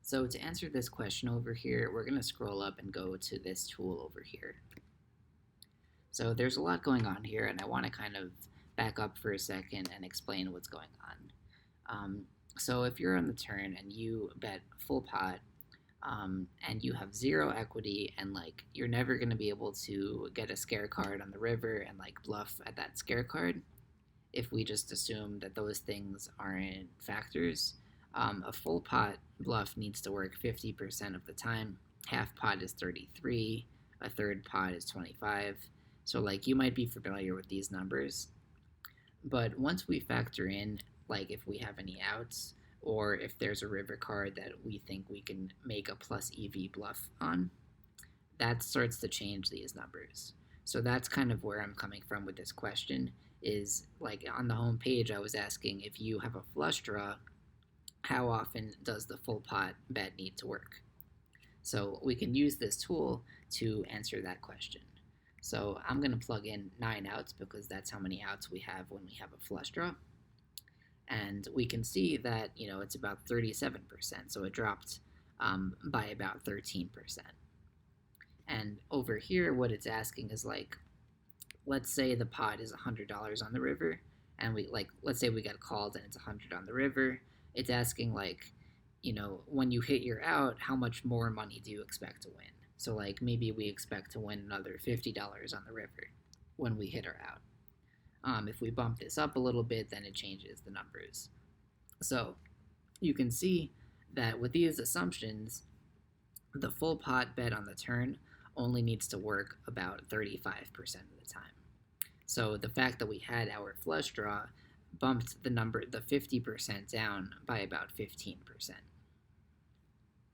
So to answer this question over here, we're going to scroll up and go to this tool over here. So there's a lot going on here, and I want to kind of back up for a second and explain what's going on. So if you're on the turn and you bet full pot, and you have zero equity, and like you're never going to be able to get a scare card on the river and like bluff at that scare card, if we just assume that those things aren't factors, a full pot bluff needs to work 50% of the time. Half pot is 33, a third pot is 25. So like you might be familiar with these numbers. But once we factor in like if we have any outs or if there's a river card that we think we can make a plus EV bluff on, that starts to change these numbers. So that's kind of where I'm coming from with this question is like on the home page I was asking if you have a flush draw, how often does the full pot bet need to work? So we can use this tool to answer that question. So I'm going to plug in 9 outs because that's how many outs we have when we have a flush draw. And we can see that, it's about 37%, so it dropped by about 13%. And over here, what it's asking is like, let's say the pot is $100 on the river, and let's say we got called and it's 100 on the river. It's asking like, when you hit your out, how much more money do you expect to win? So like maybe we expect to win another $50 on the river when we hit our out. If we bump this up a little bit, then it changes the numbers. So you can see that with these assumptions, the full pot bet on the turn only needs to work about 35% of the time. So the fact that we had our flush draw bumped the 50% down by about 15%.